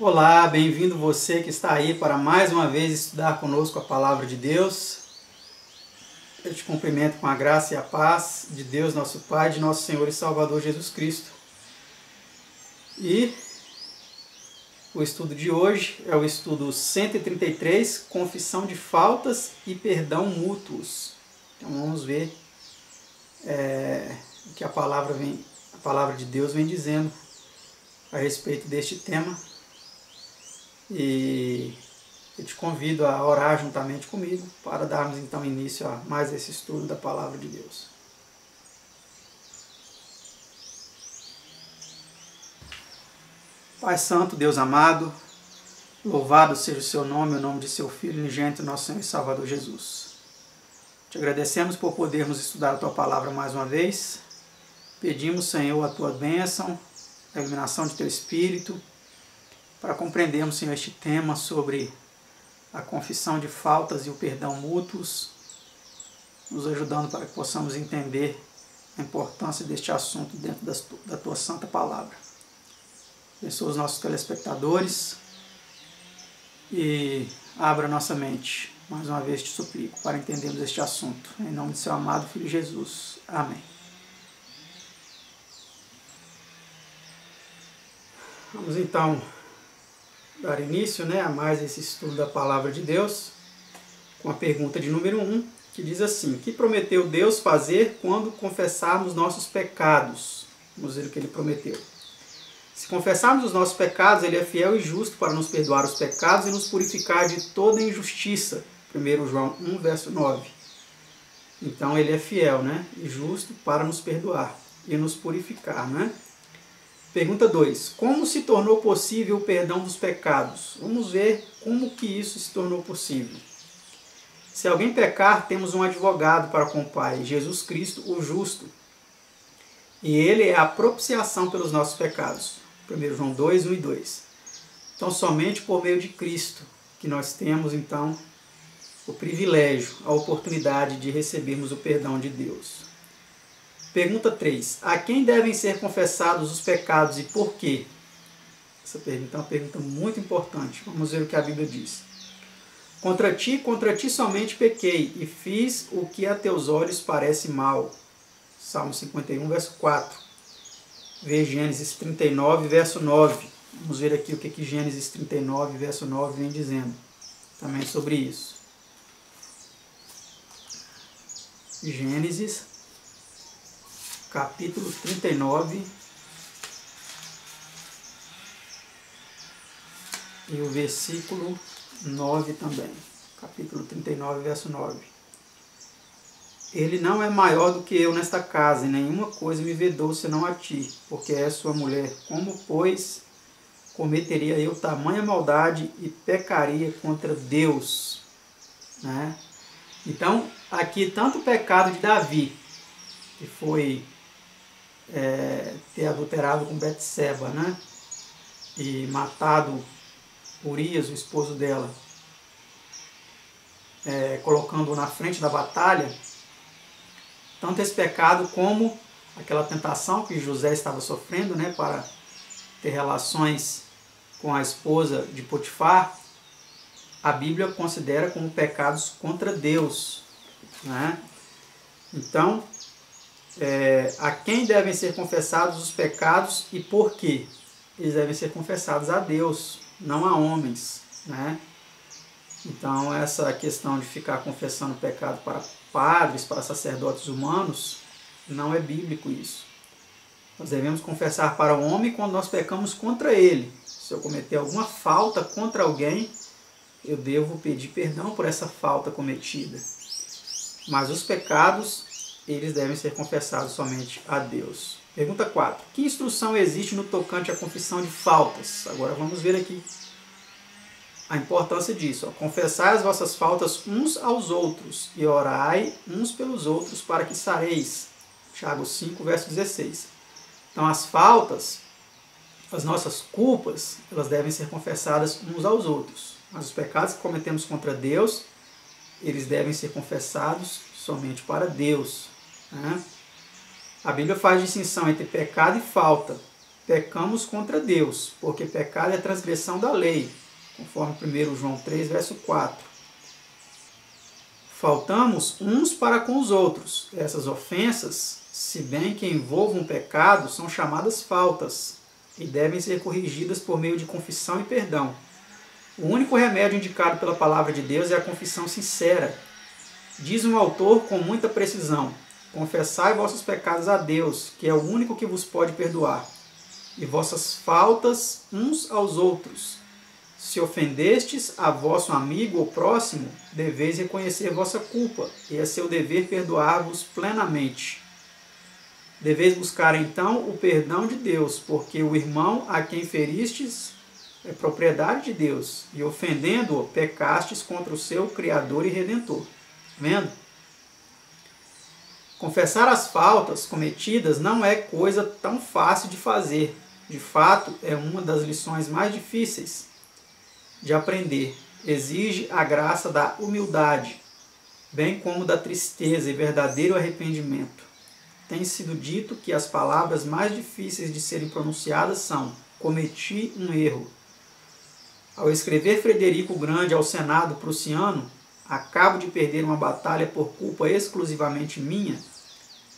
Olá, bem-vindo você que está aí para mais uma vez estudar conosco a Palavra de Deus. Eu te cumprimento com a graça e a paz de Deus, nosso Pai, de nosso Senhor e Salvador Jesus Cristo. E o estudo de hoje é o estudo 133, Confissão de Faltas e Perdão Mútuos. Então vamos ver o que a palavra de Deus vem dizendo a respeito deste tema. E eu te convido a orar juntamente comigo para darmos então início a mais esse estudo da Palavra de Deus. Pai Santo, Deus amado, louvado seja o seu nome, o nome de seu Filho unigênito, nosso Senhor e Salvador Jesus. Te agradecemos por podermos estudar a Tua Palavra mais uma vez. Pedimos, Senhor, a Tua bênção, a iluminação de Teu Espírito, para compreendermos, Senhor, este tema sobre a confissão de faltas e o perdão mútuos, nos ajudando para que possamos entender a importância deste assunto dentro da Tua Santa Palavra. Abençoa os nossos telespectadores e abra nossa mente. Mais uma vez te suplico para entendermos este assunto. Em nome de seu amado Filho Jesus. Amém. Vamos então dar início a mais esse estudo da Palavra de Deus com a pergunta de número 1, que diz assim: que prometeu Deus fazer quando confessarmos nossos pecados? Vamos ver o que ele prometeu. Se confessarmos os nossos pecados, ele é fiel e justo para nos perdoar os pecados e nos purificar de toda injustiça. 1 João 1, verso 9. Então ele é fiel e justo para nos perdoar e nos purificar. Pergunta 2. Como se tornou possível o perdão dos pecados? Vamos ver como que isso se tornou possível. Se alguém pecar, temos um advogado para com o Pai, Jesus Cristo, o justo. E ele é a propiciação pelos nossos pecados. 1 João 2, 1 e 2. Então, somente por meio de Cristo que nós temos, então, o privilégio, a oportunidade de recebermos o perdão de Deus. Pergunta 3. A quem devem ser confessados os pecados e por quê? Essa pergunta é uma pergunta muito importante. Vamos ver o que a Bíblia diz. Contra ti somente pequei e fiz o que a teus olhos parece mal. Salmo 51, verso 4. Vê Gênesis 39, verso 9. Vamos ver aqui o que Gênesis 39, verso 9 vem dizendo também sobre isso. Gênesis capítulo 39 e o versículo 9 também. Capítulo 39, verso 9. Ele não é maior do que eu nesta casa, e nenhuma coisa me vedou senão a ti, porque és sua mulher. Como, pois, cometeria eu tamanha maldade e pecaria contra Deus? Então, aqui, tanto o pecado de Davi, que foi ter adulterado com Betseba, e matado Urias, o esposo dela, colocando-o na frente da batalha, tanto esse pecado como aquela tentação que José estava sofrendo, para ter relações com a esposa de Potifar, a Bíblia considera como pecados contra Deus. Então, a quem devem ser confessados os pecados e por quê? Eles devem ser confessados a Deus, não a homens. Então, essa questão de ficar confessando pecado para padres, para sacerdotes humanos, não é bíblico isso. Nós devemos confessar para o homem quando nós pecamos contra ele. Se eu cometer alguma falta contra alguém, eu devo pedir perdão por essa falta cometida. Mas os pecados, eles devem ser confessados somente a Deus. Pergunta 4. Que instrução existe no tocante à confissão de faltas? Agora vamos ver aqui a importância disso. Confessai as vossas faltas uns aos outros e orai uns pelos outros para que sareis. Tiago 5, verso 16. Então as faltas, as nossas culpas, elas devem ser confessadas uns aos outros. Mas os pecados que cometemos contra Deus, eles devem ser confessados somente para Deus. A Bíblia faz distinção entre pecado e falta. pecamos contra Deus, porque pecado é transgressão da lei, conforme 1 João 3, verso 4. Faltamos uns para com os outros. Essas ofensas, se bem que envolvam pecado, são chamadas faltas e devem ser corrigidas por meio de confissão e perdão. O único remédio indicado pela palavra de Deus é a confissão sincera. Diz um autor com muita precisão: confessai vossos pecados a Deus, que é o único que vos pode perdoar, e vossas faltas uns aos outros. Se ofendestes a vosso amigo ou próximo, deveis reconhecer vossa culpa, e é seu dever perdoar-vos plenamente. Deveis buscar então o perdão de Deus, porque o irmão a quem feristes é propriedade de Deus, e ofendendo-o, pecastes contra o seu Criador e Redentor. Vendo? Confessar as faltas cometidas não é coisa tão fácil de fazer. De fato, é uma das lições mais difíceis de aprender. Exige a graça da humildade, bem como da tristeza e verdadeiro arrependimento. Tem sido dito que as palavras mais difíceis de serem pronunciadas são: cometi um erro. Ao escrever Frederico o Grande ao Senado prussiano, acabo de perder uma batalha por culpa exclusivamente minha,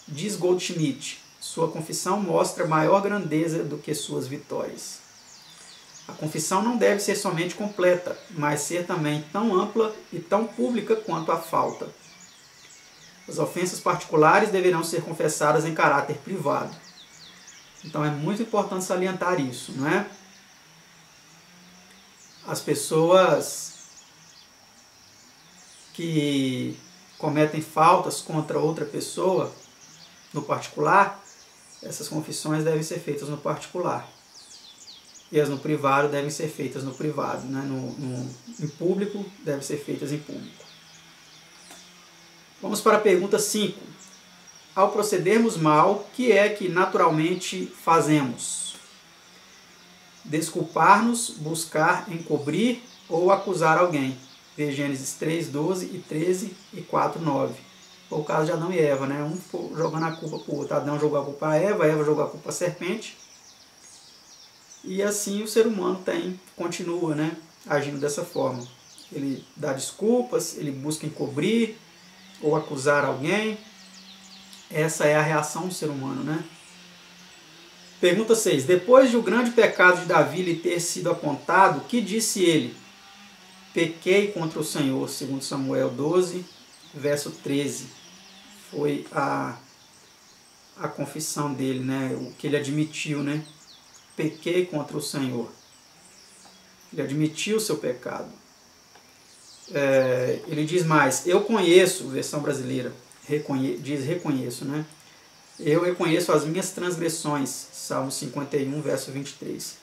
diz Goldschmidt, sua confissão mostra maior grandeza do que suas vitórias. A confissão não deve ser somente completa, mas ser também tão ampla e tão pública quanto a falta. As ofensas particulares deverão ser confessadas em caráter privado. Então é muito importante salientar isso, não é? As pessoas que cometem faltas contra outra pessoa no particular, essas confissões devem ser feitas no particular. E as no privado devem ser feitas no privado, né? Em público, devem ser feitas em público. Vamos para a pergunta 5. Ao procedermos mal, que é que naturalmente fazemos? Desculpar-nos, buscar encobrir ou acusar alguém. Vê Gênesis 3, 12 e 13 e 4, 9. Foi o caso de Adão e Eva, né? Um jogando a culpa para o outro. Adão jogou a culpa a Eva jogou a culpa a serpente. E assim o ser humano continua, né, agindo dessa forma. Ele dá desculpas, ele busca encobrir ou acusar alguém. Essa é a reação do ser humano, né? Pergunta 6. Depois de o grande pecado de Davi lhe ter sido apontado, que disse ele? Pequei contra o Senhor, segundo Samuel 12, verso 13. Foi a confissão dele, né? O que ele admitiu, né? Pequei contra o Senhor. Ele admitiu o seu pecado. Ele diz mais: eu conheço, versão brasileira, diz reconheço, né? Eu reconheço as minhas transgressões, Salmo 51, verso 23.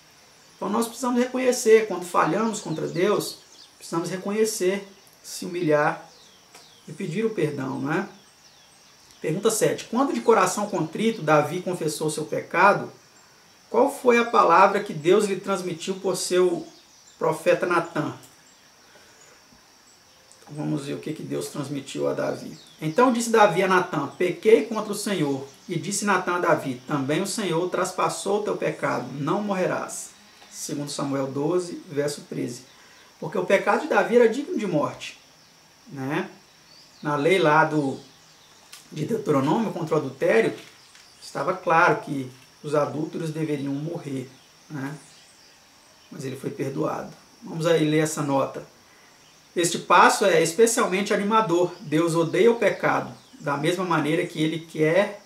Então nós precisamos reconhecer, quando falhamos contra Deus, precisamos reconhecer, se humilhar e pedir o perdão, não é? Pergunta 7. Quando de coração contrito Davi confessou seu pecado, qual foi a palavra que Deus lhe transmitiu por seu profeta Natã? Vamos ver o que Deus transmitiu a Davi. Então disse Davi a Natã: pequei contra o Senhor. E disse Natã a Davi: também o Senhor traspassou o teu pecado, não morrerás. Segundo Samuel 12, verso 13. Porque o pecado de Davi era digno de morte, né? Na lei lá de Deuteronômio contra o adultério, estava claro que os adúlteros deveriam morrer, né? Mas ele foi perdoado. Vamos aí ler essa nota. Este passo é especialmente animador. Deus odeia o pecado, da mesma maneira que ele quer,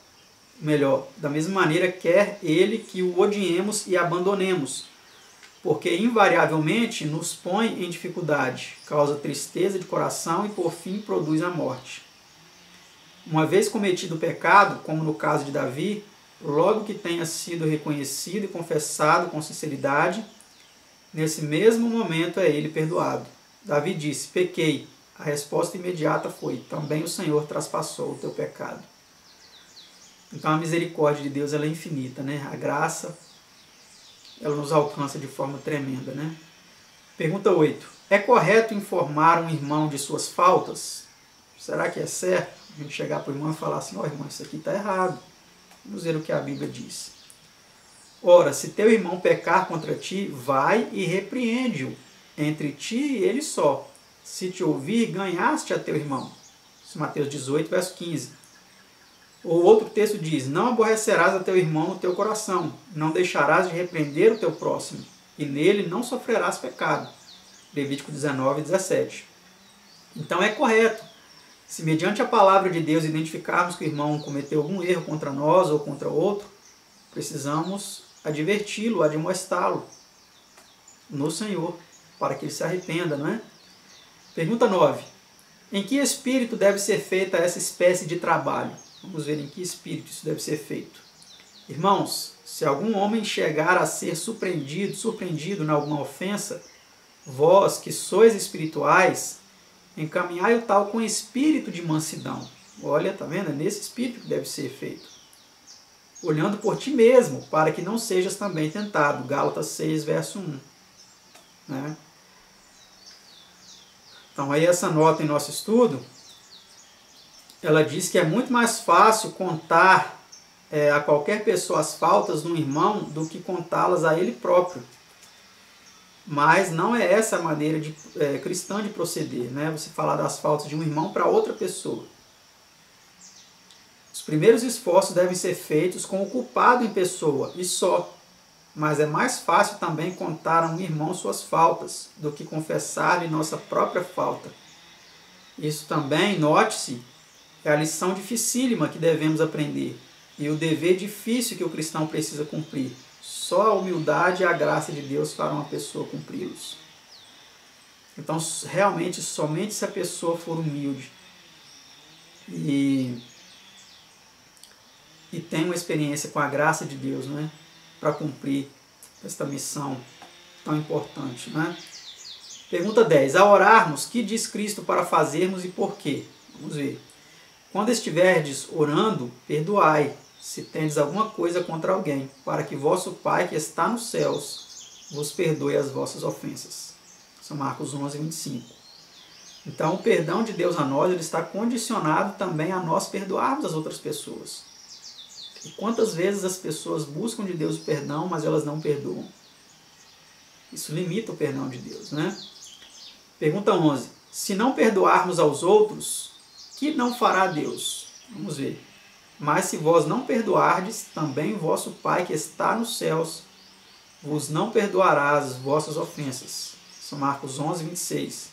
da mesma maneira quer ele que o odiemos e abandonemos, porque invariavelmente nos põe em dificuldade, causa tristeza de coração e por fim produz a morte. Uma vez cometido o pecado, como no caso de Davi, logo que tenha sido reconhecido e confessado com sinceridade, nesse mesmo momento é ele perdoado. Davi disse: pequei. A resposta imediata foi: também o Senhor traspassou o teu pecado. Então a misericórdia de Deus ela é infinita, né? A graça ela nos alcança de forma tremenda, né? Pergunta 8. É correto informar um irmão de suas faltas? Será que é certo a gente chegar para o irmão e falar assim: ó, irmão, isso aqui está errado? Vamos ver o que a Bíblia diz. Ora, se teu irmão pecar contra ti, vai e repreende-o entre ti e ele só. Se te ouvir, ganhaste a teu irmão. Isso é Mateus 18, verso 15. O outro texto diz, não aborrecerás a teu irmão no teu coração, não deixarás de repreender o teu próximo, e nele não sofrerás pecado. Levítico 19, 17. Então é correto. Se mediante a palavra de Deus identificarmos que o irmão cometeu algum erro contra nós ou contra outro, precisamos adverti-lo, admoestá-lo no Senhor, para que ele se arrependa, não é? Pergunta 9. Em que espírito deve ser feita essa espécie de trabalho? Vamos ver em que espírito isso deve ser feito. Irmãos, se algum homem chegar a ser surpreendido em alguma ofensa, vós que sois espirituais, encaminhai o tal com espírito de mansidão. Olha, tá vendo? É nesse espírito que deve ser feito. Olhando por ti mesmo, para que não sejas também tentado. Gálatas 6, verso 1. Né? Então, aí essa nota em nosso estudo, ela diz que é muito mais fácil contar a qualquer pessoa as faltas de um irmão do que contá-las a ele próprio. Mas não é essa a maneira cristã de proceder, né? Você falar das faltas de um irmão para outra pessoa. Os primeiros esforços devem ser feitos com o culpado em pessoa e só. Mas é mais fácil também contar a um irmão suas faltas do que confessar-lhe nossa própria falta. Isso também, note-se, é a lição dificílima que devemos aprender e o dever difícil que o cristão precisa cumprir. Só a humildade e a graça de Deus farão a pessoa cumpri-los. Então, realmente, somente se a pessoa for humilde e tem uma experiência com a graça de Deus, né, para cumprir esta missão tão importante. Né? Pergunta 10. Ao orarmos, que diz Cristo para fazermos e por quê? Vamos ver. Quando estiverdes orando, perdoai, se tendes alguma coisa contra alguém, para que vosso Pai que está nos céus vos perdoe as vossas ofensas. São Marcos 11, 25. Então, o perdão de Deus a nós ele está condicionado também a nós perdoarmos as outras pessoas. E quantas vezes as pessoas buscam de Deus o perdão, mas elas não perdoam? Isso limita o perdão de Deus, né? Pergunta 11. Se não perdoarmos aos outros, que não fará Deus? Vamos ver. Mas se vós não perdoardes, também vosso Pai que está nos céus vos não perdoará as vossas ofensas. São Marcos 11, 26.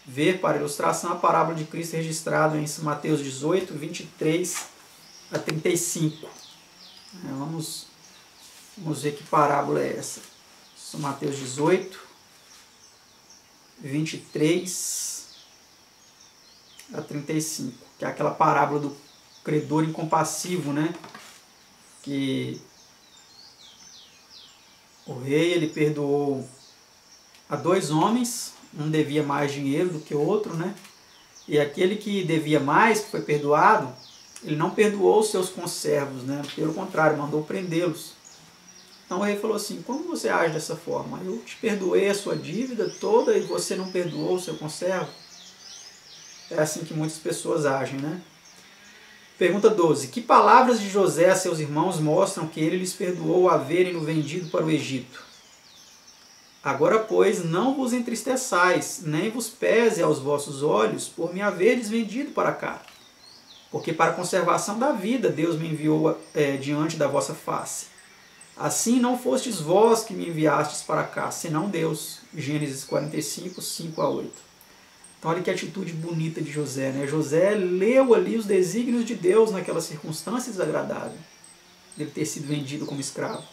Ver para ilustração a parábola de Cristo registrada em Mateus 18, 23 a 35. Vamos ver que parábola é essa. São Mateus 18, 23 a 35. Que é aquela parábola do credor incompassivo, né? Que o rei ele perdoou a dois homens, um devia mais dinheiro do que o outro, né? E aquele que devia mais, que foi perdoado, ele não perdoou os seus conservos, né? Pelo contrário, mandou prendê-los. Então o rei falou assim, como você age dessa forma? Eu te perdoei a sua dívida toda e você não perdoou o seu conservo? É assim que muitas pessoas agem, né? Pergunta 12. Que palavras de José a seus irmãos mostram que ele lhes perdoou o haverem-no vendido para o Egito? Agora, pois, não vos entristeçais, nem vos pese aos vossos olhos por me haverdes vendido para cá. Porque para a conservação da vida Deus me enviou diante da vossa face. Assim não fostes vós que me enviastes para cá, senão Deus. Gênesis 45, 5 a 8. Então olha que atitude bonita de José, né? José leu ali os desígnios de Deus naquela circunstância desagradável, dele ter sido vendido como escravo.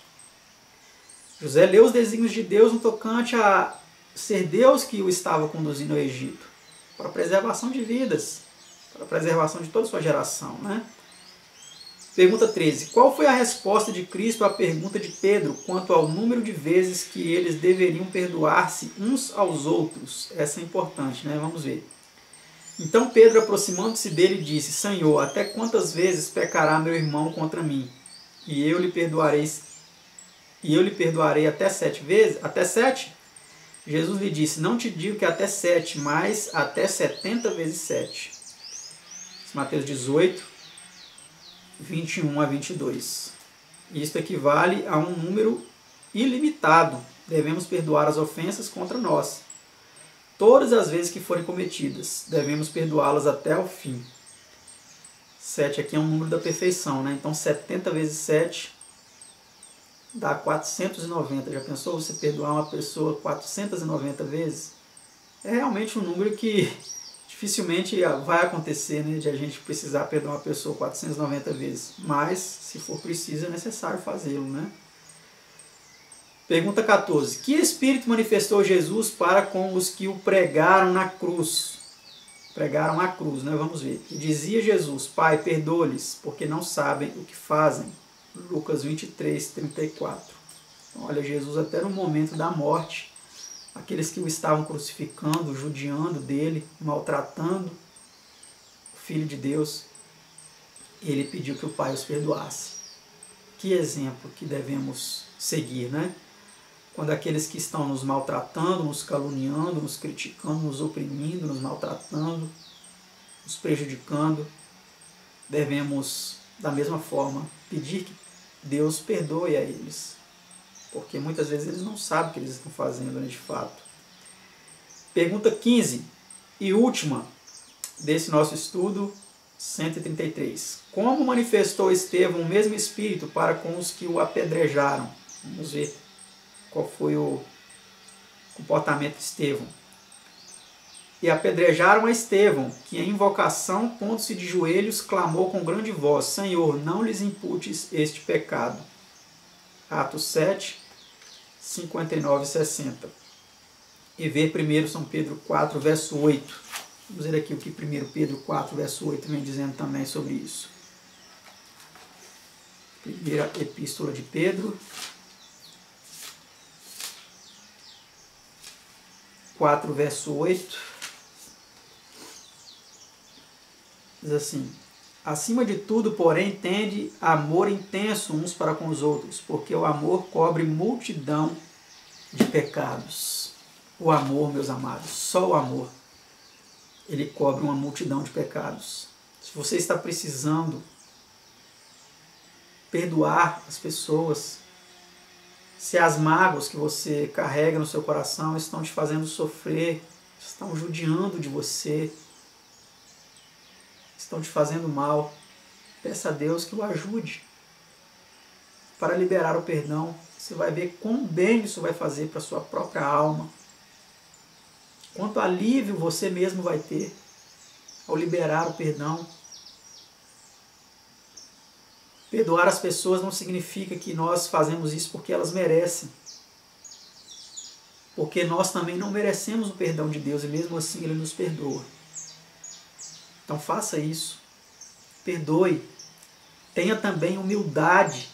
José leu os desígnios de Deus no tocante a ser Deus que o estava conduzindo ao Egito, para a preservação de vidas, para a preservação de toda a sua geração, né? Pergunta 13. Qual foi a resposta de Cristo à pergunta de Pedro quanto ao número de vezes que eles deveriam perdoar-se uns aos outros? Essa é importante, né? Vamos ver. Então Pedro, aproximando-se dele, disse, Senhor, até quantas vezes pecará meu irmão contra mim? E eu lhe perdoarei até 7 vezes? Até 7? Jesus lhe disse, não te digo que até 7, mas até 70 vezes 7. Mateus 18, 21 a 22. Isto equivale a um número ilimitado. Devemos perdoar as ofensas contra nós. Todas as vezes que forem cometidas, devemos perdoá-las até o fim. 7 aqui é um número da perfeição, né? Então 70 vezes 7 dá 490. Já pensou você perdoar uma pessoa 490 vezes? É realmente um número que dificilmente vai acontecer, né, de a gente precisar perdoar uma pessoa 490 vezes. Mas, se for preciso, é necessário fazê-lo, né? Pergunta 14. Que espírito manifestou Jesus para com os que o pregaram na cruz? Pregaram a cruz, né? Vamos ver. E dizia Jesus: Pai, perdoa-lhes, porque não sabem o que fazem. Lucas 23, 34. Então, olha, Jesus até no momento da morte, aqueles que o estavam crucificando, judiando dele, maltratando o Filho de Deus, ele pediu que o Pai os perdoasse. Que exemplo que devemos seguir, né? Quando aqueles que estão nos maltratando, nos caluniando, nos criticando, nos oprimindo, nos maltratando, nos prejudicando, devemos, da mesma forma, pedir que Deus perdoe a eles. Porque muitas vezes eles não sabem o que eles estão fazendo, né, de fato. Pergunta 15 e última desse nosso estudo, 133. Como manifestou Estevão o mesmo espírito para com os que o apedrejaram? Vamos ver qual foi o comportamento de Estevão. E apedrejaram a Estevão, que em invocação, pondo-se de joelhos, clamou com grande voz: Senhor, não lhes imputes este pecado. Atos 7, 59 e 60. E ver primeiro São Pedro 4, verso 8. Vamos ver aqui o que 1 Pedro 4, verso 8 vem dizendo também sobre isso. Primeira epístola de Pedro 4, verso 8. Diz assim: acima de tudo, porém, tende amor intenso uns para com os outros, porque o amor cobre multidão de pecados. O amor, meus amados, só o amor, ele cobre uma multidão de pecados. Se você está precisando perdoar as pessoas, se as mágoas que você carrega no seu coração estão te fazendo sofrer, estão judiando de você, estão te fazendo mal, peça a Deus que o ajude para liberar o perdão. Você vai ver quão bem isso vai fazer para a sua própria alma, quanto alívio você mesmo vai ter ao liberar o perdão. Perdoar as pessoas não significa que nós fazemos isso porque elas merecem. Porque nós também não merecemos o perdão de Deus e mesmo assim Ele nos perdoa. Então faça isso. Perdoe. Tenha também humildade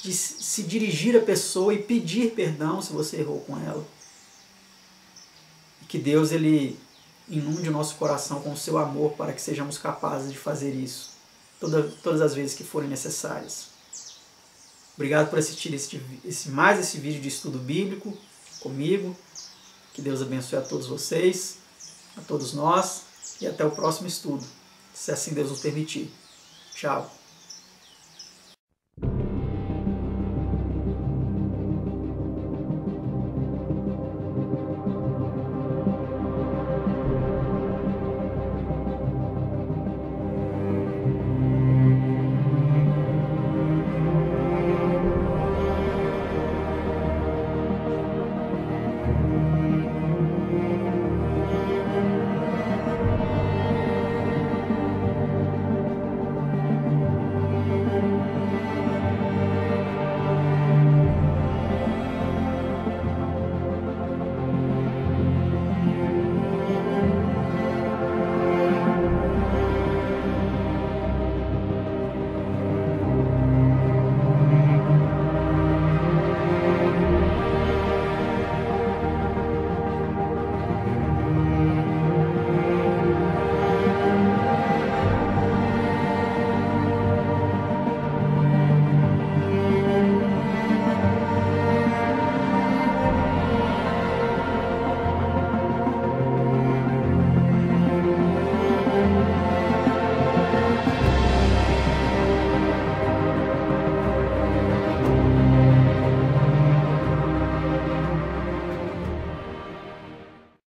de se dirigir à pessoa e pedir perdão se você errou com ela. E que Deus ele inunde o nosso coração com o seu amor para que sejamos capazes de fazer isso todas as vezes que forem necessárias. Obrigado por assistir mais esse vídeo de estudo bíblico comigo. Que Deus abençoe a todos vocês, a todos nós, e até o próximo estudo, se assim Deus nos permitir. Tchau.